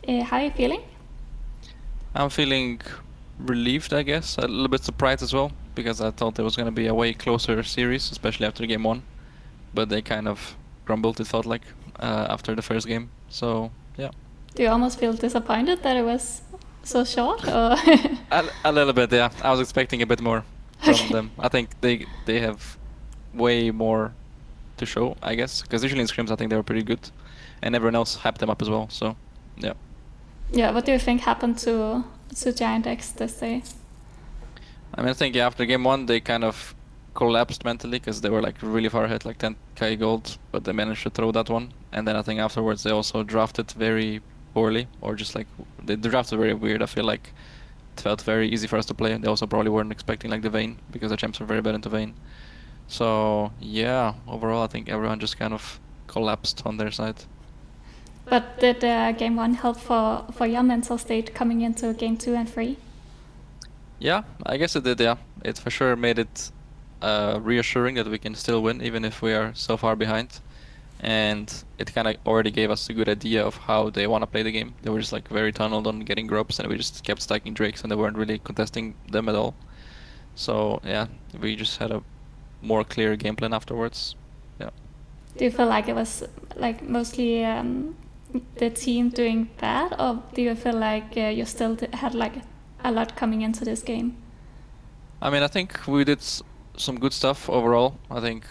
How are you feeling? I'm feeling relieved, I guess, a little bit surprised as well, because I thought it was going to be a way closer series, especially after game one. But they kind of crumbled, it felt like, after the first game. So, yeah. Do you almost feel disappointed that it was so short? Or A little bit, yeah. I was expecting a bit more from okay. them. I think they have way more to show, I guess, because usually in scrims I think they were pretty good, and everyone else hyped them up as well. So, yeah. Yeah, what do you think happened to GIANTX this day? I mean, I think yeah, after game one, they kind of collapsed mentally because they were like really far ahead, like 10k gold, but they managed to throw that one. And then I think afterwards they also drafted very poorly, or just like they drafted very weird. I feel like it felt very easy for us to play. They also probably weren't expecting like the Vayne because the champs were very bad into Vayne. So yeah, overall I think everyone just kind of collapsed on their side. But did game one help for your mental state coming into game two and three? Yeah, I guess it did. Yeah, it for sure made it reassuring that we can still win even if we are so far behind. And it kind of already gave us a good idea of how they want to play the game. They were just like very tunneled on getting grubs, and we just kept stacking drakes, and they weren't really contesting them at all. So yeah, we just had a more clear game plan afterwards. Yeah. Do you feel like it was like mostly the team doing bad, or do you feel like you still had like a lot coming into this game? I mean, I think we did some good stuff overall. I think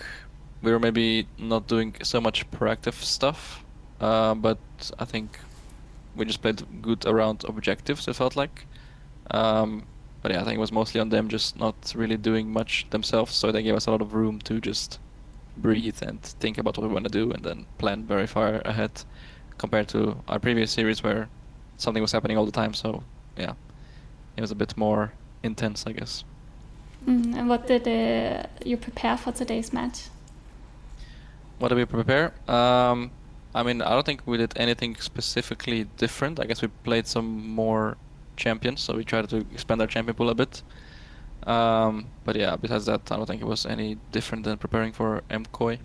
we were maybe not doing so much proactive stuff, but I think we just played good around objectives, it felt like. But yeah, I think it was mostly on them just not really doing much themselves, so they gave us a lot of room to just breathe and think about what we want to do and then plan very far ahead compared to our previous series where something was happening all the time. So yeah, it was a bit more intense, I guess. And what did you prepare for today's match? What did we prepare? I mean, I don't think we did anything specifically different. I guess we played some more champions, so we tried to expand our champion pool a bit. But yeah, besides that, I don't think it was any different than preparing for MKOI.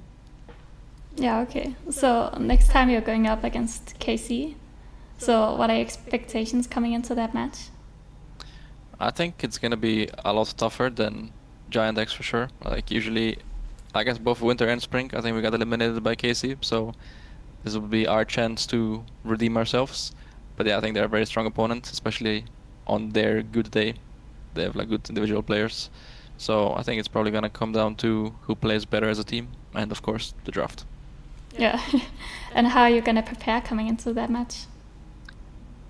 Yeah, okay. So next time you're going up against KC. So what are your expectations coming into that match? I think it's gonna be a lot tougher than GIANTX for sure. Like usually, I guess both winter and spring, I think we got eliminated by KC, so this will be our chance to redeem ourselves. But yeah, I think they're a very strong opponent, especially on their good day. They have like good individual players. So I think it's probably gonna come down to who plays better as a team, and of course the draft. Yeah. And how are you going to prepare coming into that match?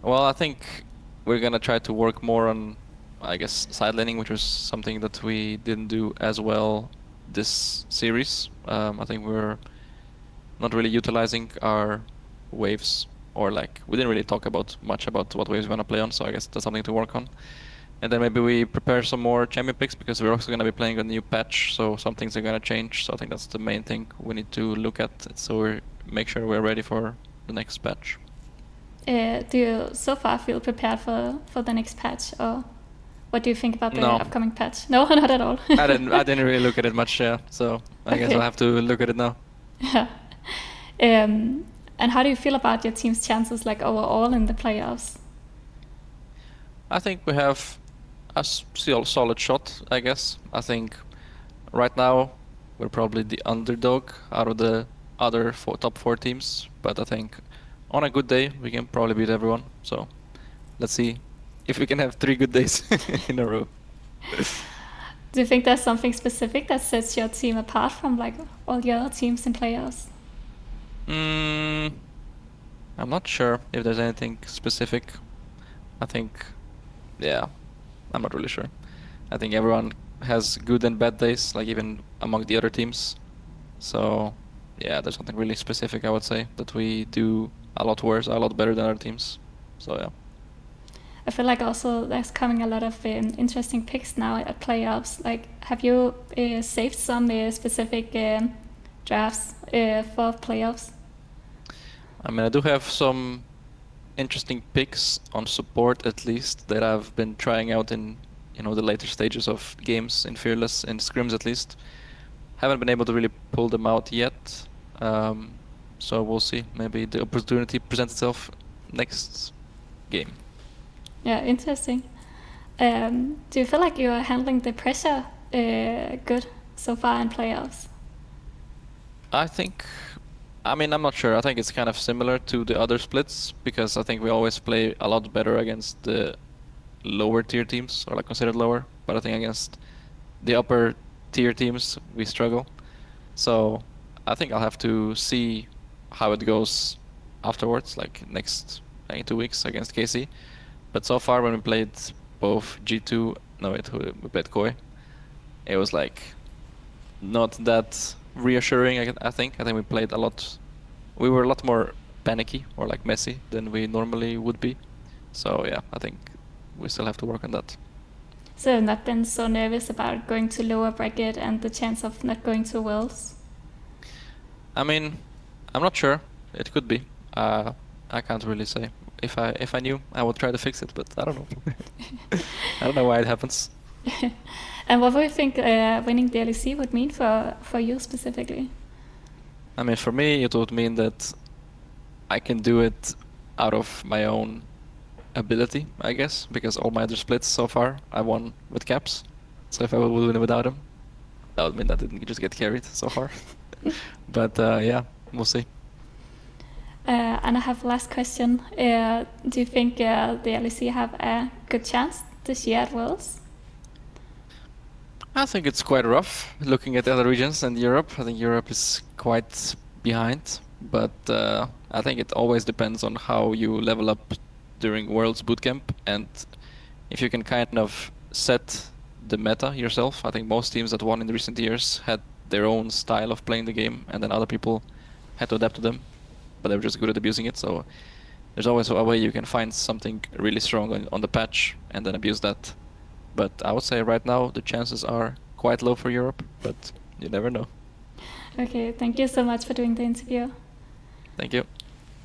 Well, I think we're gonna try to work more on, I guess, side laning, which was something that we didn't do as well this series. I think we're not really utilizing our waves, or like we didn't really talk about much about what waves we wanna play on. So I guess that's something to work on. And then maybe we prepare some more champion picks because we're also gonna be playing a new patch, so some things are gonna change. So I think that's the main thing we need to look at, so we make sure we're ready for the next patch. Do you so far feel prepared for the next patch, or what do you think about the No, upcoming patch? No, not at all. I didn't really look at it much, yeah. So I guess Okay. I'll have to look at it now. Yeah. And how do you feel about your team's chances, like overall in the playoffs? I think we have a still solid shot, I guess. I think right now we're probably the underdog out of the other top four teams, but I think on a good day we can probably beat everyone. So let's see if we can have 3 good days in a row. Do you think there's something specific that sets your team apart from like all the other teams in playoffs? Mm, I'm not sure if there's anything specific. I think, yeah, I'm not really sure. I think everyone has good and bad days, like even among the other teams. So, yeah, there's nothing really specific, I would say, that we do a lot worse, a lot better than other teams. So, yeah. I feel like also there's coming a lot of interesting picks now at playoffs. Like, have you saved some specific drafts for playoffs? I mean, I do have some interesting picks on support, at least, that I've been trying out in, the later stages of games in Fearless, in scrims at least. Haven't been able to really pull them out yet. So we'll see. Maybe the opportunity presents itself next game. Yeah, interesting. Do you feel like you are handling the pressure good so far in playoffs? I'm not sure. I think it's kind of similar to the other splits because I think we always play a lot better against the lower tier teams, or like considered lower. But I think against the upper tier teams, we struggle. So I think I'll have to see how it goes afterwards, like next, I think, 2 weeks against KC. But so far, when we played both G2, no, we played Koi, it was like not that reassuring. I think we played a lot. We were a lot more panicky or like messy than we normally would be. So yeah, I think we still have to work on that. So I've not been so nervous about going to lower bracket and the chance of not going to Worlds? I mean, I'm not sure. It could be. I can't really say. If I knew, I would try to fix it, but I don't know. I don't know why it happens. And what do you think winning the LEC would mean for you specifically? I mean, for me, it would mean that I can do it out of my own ability, I guess, because all my other splits so far, I won with caps. So if I would win without them, that would mean that I didn't just get carried so far. But yeah, we'll see. And I have last question. Do you think the LEC have a good chance this year at Worlds? I think it's quite rough looking at the other regions and Europe. I think Europe is quite behind, but I think it always depends on how you level up during Worlds Bootcamp, and if you can kind of set the meta yourself. I think most teams that won in the recent years had their own style of playing the game, and then other people had to adapt to them, but they were just good at abusing it. So there's always a way you can find something really strong on the patch and then abuse that. But I would say right now the chances are quite low for Europe, but you never know. Okay, thank you so much for doing the interview. Thank you.